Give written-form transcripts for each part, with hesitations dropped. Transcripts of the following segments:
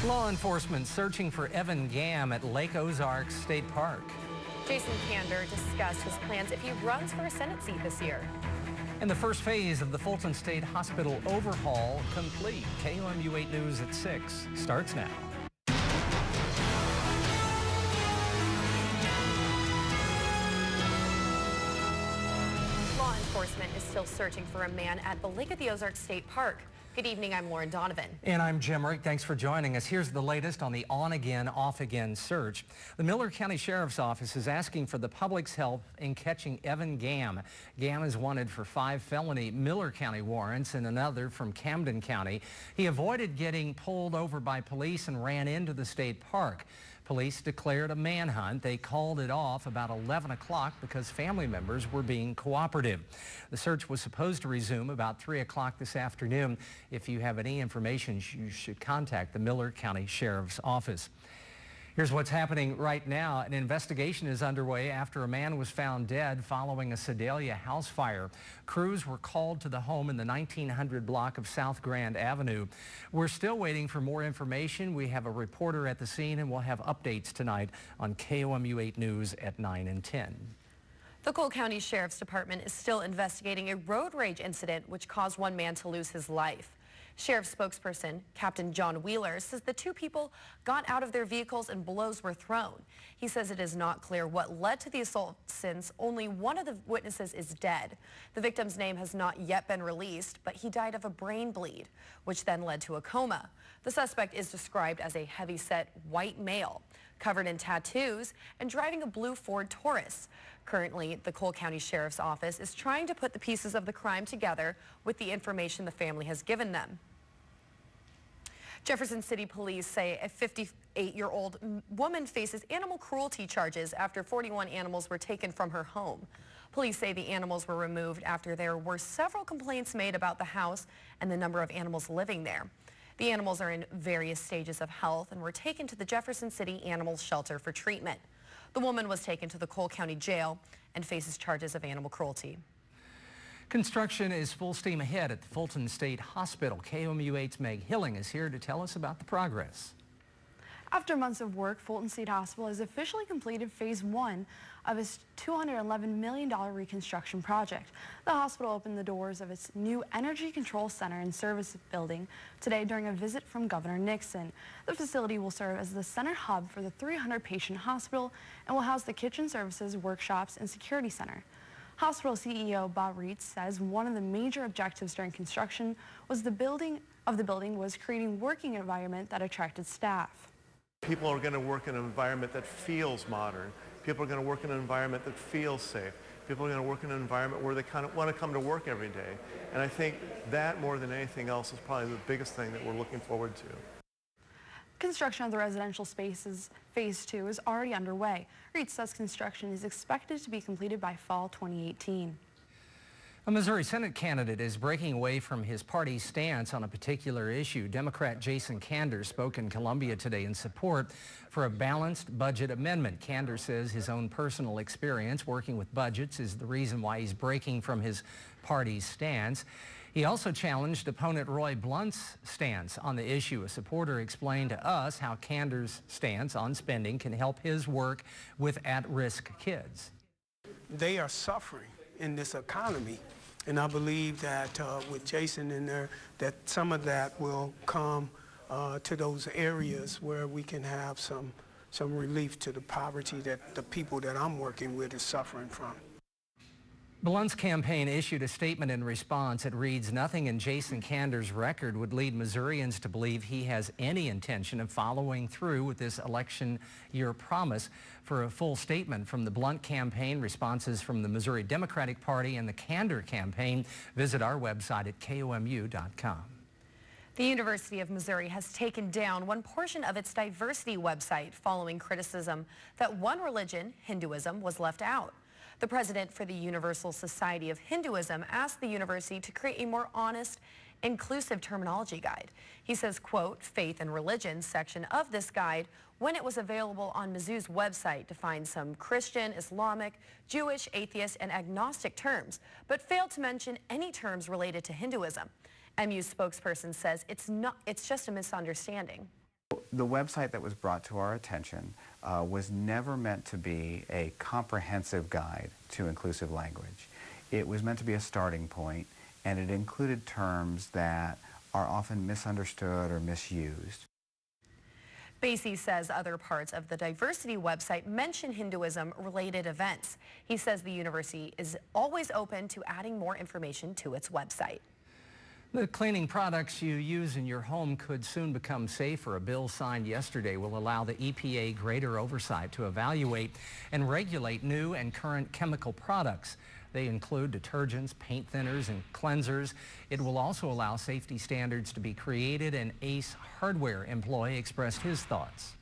Law enforcement searching for Evan Gamm at Lake Ozarks State Park. Jason Kander discussed his plans if he runs for a Senate seat this year. And the first phase of the Fulton State Hospital overhaul complete. KOMU 8 News at 6 starts now. Law enforcement is still searching for a man at the Lake of the Ozarks State Park. Good evening, I'm Lauren Donovan. And I'm Jim Rick. Thanks for joining us. Here's the latest on the on-again, off-again search. The Miller County Sheriff's Office is asking for the public's help in catching Evan Gamm. Gamm is wanted for 5 felony Miller County warrants and another from Camden County. He avoided getting pulled over by police and ran into the state park. Police declared a manhunt. They called it off about 11 o'clock because family members were being cooperative. The search was supposed to resume about 3 o'clock this afternoon. If you have any information, you should contact the Miller County Sheriff's Office. Here's what's happening right now. An investigation is underway after a man was found dead following a Sedalia house fire. Crews were called to the home in the 1900 block of South Grand Avenue. We're still waiting for more information. We have a reporter at the scene and we'll have updates tonight on KOMU 8 News at 9 and 10. The Cole County Sheriff's Department is still investigating a road rage incident which caused one man to lose his life. Sheriff spokesperson Captain John Wheeler says the 2 people got out of their vehicles and blows were thrown. He says it is not clear what led to the assault since only one of the witnesses is dead. The victim's name has not yet been released, but he died of a brain bleed, which then led to a coma. The suspect is described as a heavy-set white male, covered in tattoos and driving a blue Ford Taurus. Currently, the Cole County Sheriff's Office is trying to put the pieces of the crime together with the information the family has given them. Jefferson City Police say a 58-year-old woman faces animal cruelty charges after 41 animals were taken from her home. Police say the animals were removed after there were several complaints made about the house and the number of animals living there. The animals are in various stages of health and were taken to the Jefferson City Animal Shelter for treatment. The woman was taken to the Cole County Jail and faces charges of animal cruelty. Construction is full steam ahead at the Fulton State Hospital. KOMU 8's Meg Hilling is here to tell us about the progress. After months of work, Fulton State Hospital has officially completed phase 1 of its $211 million reconstruction project. The hospital opened the doors of its new Energy Control Center and Service building today during a visit from Governor Nixon. The facility will serve as the center hub for the 300-patient hospital and will house the kitchen services, workshops, and security center. Hospital CEO Bob Reitz says one of the major objectives during construction was the building was creating a working environment that attracted staff. People are going to work in an environment that feels modern. People are going to work in an environment that feels safe. People are going to work in an environment where they kind of want to come to work every day. And I think that more than anything else is probably the biggest thing that we're looking forward to. Construction of the residential spaces phase 2 is already underway. Reitz says construction is expected to be completed by fall 2018. A Missouri Senate candidate is breaking away from his party's stance on a particular issue. Democrat Jason Kander spoke in Columbia today in support for a balanced budget amendment. Kander says his own personal experience working with budgets is the reason why he's breaking from his party's stance. He also challenged opponent Roy Blunt's stance on the issue. A supporter explained to us how Kander's stance on spending can help his work with at-risk kids. They are suffering in this economy, and I believe that with Jason in there, that some of that will come to those areas where we can have some relief to the poverty that the people that I'm working with is suffering from. Blunt's campaign issued a statement in response. It reads, "Nothing in Jason Kander's record would lead Missourians to believe he has any intention of following through with this election year promise." For a full statement from the Blunt campaign, responses from the Missouri Democratic Party and the Kander campaign, visit our website at KOMU.com. The University of Missouri has taken down one portion of its diversity website following criticism that one religion, Hinduism, was left out. The president for the Universal Society of Hinduism asked the university to create a more honest, inclusive terminology guide. He says, quote, faith and religion section of this guide, when it was available on Mizzou's website, defined some Christian, Islamic, Jewish, atheist, and agnostic terms, but failed to mention any terms related to Hinduism. MU's spokesperson says it's just a misunderstanding. The website that was brought to our attention was never meant to be a comprehensive guide to inclusive language. It was meant to be a starting point, and it included terms that are often misunderstood or misused. Basie says other parts of the diversity website mention Hinduism-related events. He says the university is always open to adding more information to its website. The cleaning products you use in your home could soon become safer. A bill signed yesterday will allow the EPA greater oversight to evaluate and regulate new and current chemical products. They include detergents, paint thinners, and cleansers. It will also allow safety standards to be created. An Ace Hardware employee expressed his thoughts.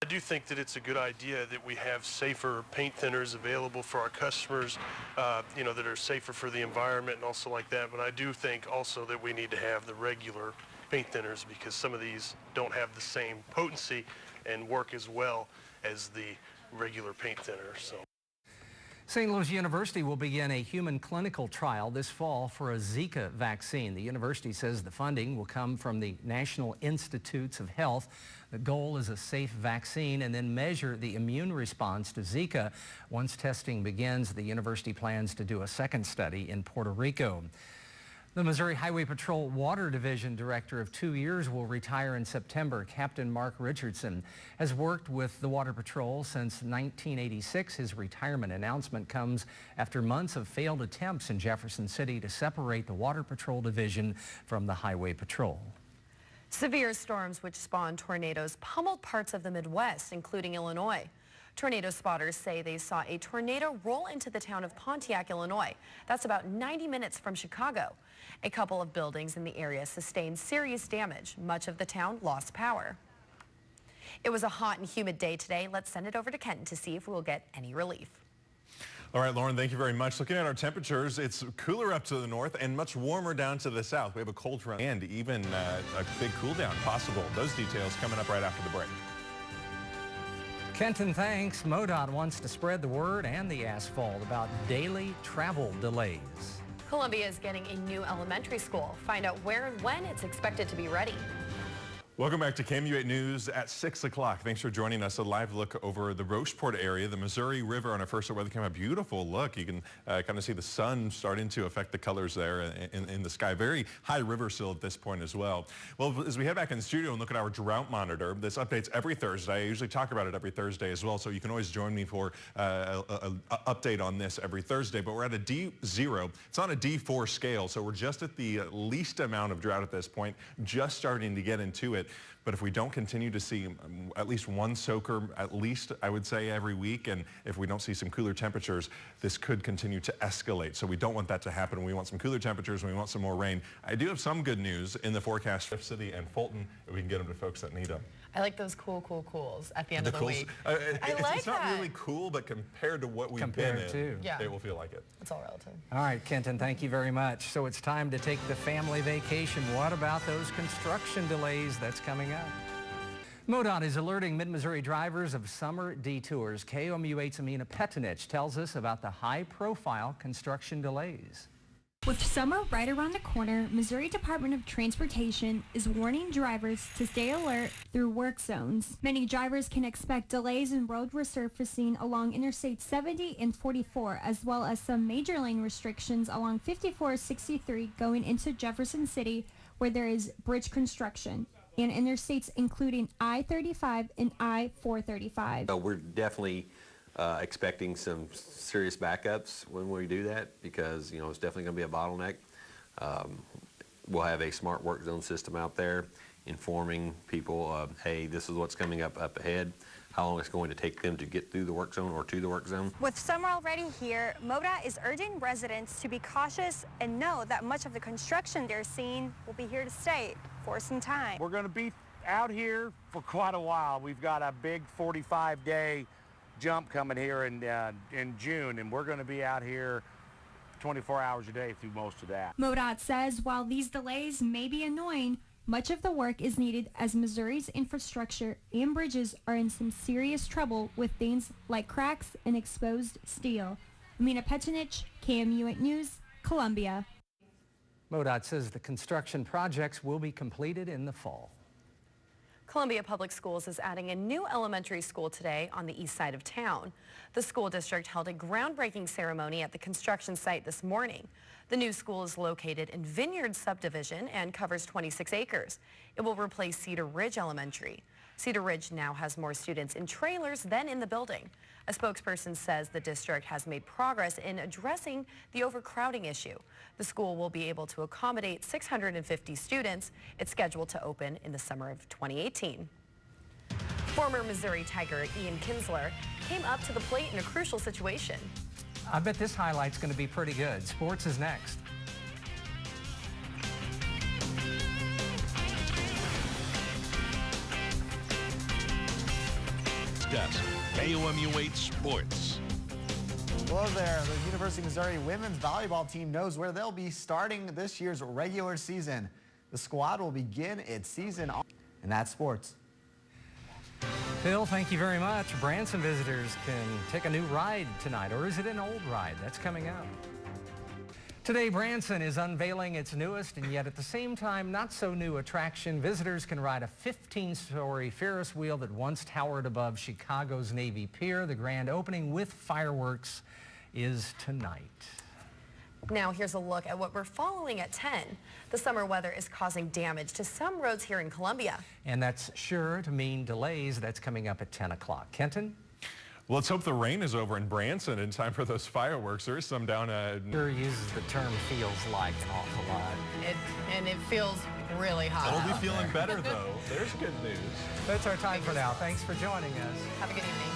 I do think that it's a good idea that we have safer paint thinners available for our customers, that are safer for the environment and also like that. But I do think also that we need to have the regular paint thinners because some of these don't have the same potency and work as well as the regular paint thinner. So. St. Louis University will begin a human clinical trial this fall for a Zika vaccine. The university says the funding will come from the National Institutes of Health. The goal is a safe vaccine and then measure the immune response to Zika. Once testing begins, the university plans to do a second study in Puerto Rico. The Missouri Highway Patrol Water Division Director of 2 years will retire in September. Captain Mark Richardson has worked with the Water Patrol since 1986. His retirement announcement comes after months of failed attempts in Jefferson City to separate the Water Patrol Division from the Highway Patrol. Severe storms which spawned tornadoes pummeled parts of the Midwest, including Illinois. Tornado spotters say they saw a tornado roll into the town of Pontiac, Illinois. That's about 90 minutes from Chicago. A couple of buildings in the area sustained serious damage. Much of the town lost power. It was a hot and humid day today. Let's send it over to Kenton to see if we'll get any relief. All right, Lauren, thank you very much. Looking at our temperatures, it's cooler up to the north and much warmer down to the south. We have a cold front and even a big cool down possible. Those details coming up right after the break. Kenton, thanks. MoDOT wants to spread the word and the asphalt about daily travel delays. Columbia is getting a new elementary school. Find out where and when it's expected to be ready. Welcome back to KMU8 News at 6 o'clock. Thanks for joining us. A live look over the Rocheport area, the Missouri River on our first weather cam. A beautiful look. You can kind of see the sun starting to affect the colors there in the sky. Very high river sill at this point as well. Well, as we head back in the studio and look at our drought monitor, this updates every Thursday. I usually talk about it every Thursday as well, so you can always join me for an update on this every Thursday. But we're at a D0. It's on a D4 scale, so we're just at the least amount of drought at this point, just starting to get into it. But if we don't continue to see at least one soaker, at least I would say every week, and if we don't see some cooler temperatures, this could continue to escalate. So we don't want that to happen. We want some cooler temperatures and we want some more rain. I do have some good news in the forecast for City and Fulton, if we can get them to folks that need them. I like those cools at the end of the week. It's not really cool, but compared to what we've been in, yeah, it will feel like it. It's all relative. All right, Kenton, thank you very much. So it's time to take the family vacation. What about those construction delays that's coming up? MoDOT is alerting Mid-Missouri drivers of summer detours. KOMU8's Amina Petinich tells us about the high-profile construction delays. With summer right around the corner, Missouri Department of Transportation is warning drivers to stay alert through work zones. Many drivers can expect delays in road resurfacing along Interstate 70 and 44, as well as some major lane restrictions along 5463 going into Jefferson City, where there is bridge construction, and interstates including I-35 and I-435. We're definitely expecting some serious backups when we do that because, it's definitely going to be a bottleneck. We'll have a smart work zone system out there informing people of, hey, this is what's coming up ahead, how long it's going to take them to get through the work zone or to the work zone. With summer already here, MoDOT is urging residents to be cautious and know that much of the construction they're seeing will be here to stay for some time. We're going to be out here for quite a while. We've got a big 45-day jump coming here in June, and we're going to be out here 24 hours a day through most of that. MoDOT says while these delays may be annoying, much of the work is needed as Missouri's infrastructure and bridges are in some serious trouble with things like cracks and exposed steel. Amina Petinich, KMU8 News, Columbia. MoDOT says the construction projects will be completed in the fall. Columbia Public Schools is adding a new elementary school today on the east side of town. The school district held a groundbreaking ceremony at the construction site this morning. The new school is located in Vineyard Subdivision and covers 26 acres. It will replace Cedar Ridge Elementary. Cedar Ridge now has more students in trailers than in the building. A spokesperson says the district has made progress in addressing the overcrowding issue. The school will be able to accommodate 650 students. It's scheduled to open in the summer of 2018. Former Missouri Tiger Ian Kinsler came up to the plate in a crucial situation. I bet this highlight's going to be pretty good. Sports is next. Desk, KOMU 8 Sports. Hello there. The University of Missouri women's volleyball team knows where they'll be starting this year's regular season. The squad will begin its season, and that's sports. Phil, thank you very much. Branson visitors can take a new ride tonight, or is it an old ride? That's coming up. Today, Branson is unveiling its newest and yet at the same time not so new attraction. Visitors can ride a 15-story Ferris wheel that once towered above Chicago's Navy Pier. The grand opening with fireworks is tonight. Now here's a look at what we're following at 10. The summer weather is causing damage to some roads here in Columbia. And that's sure to mean delays. That's coming up at 10 o'clock. Kenton? Well, let's hope the rain is over in Branson in time for those fireworks. There is some down Sure uses the term feels like an awful lot. And it feels really hot. It'll be feeling better, though. There's good news. That's our time for now. Thanks for joining us. Have a good evening.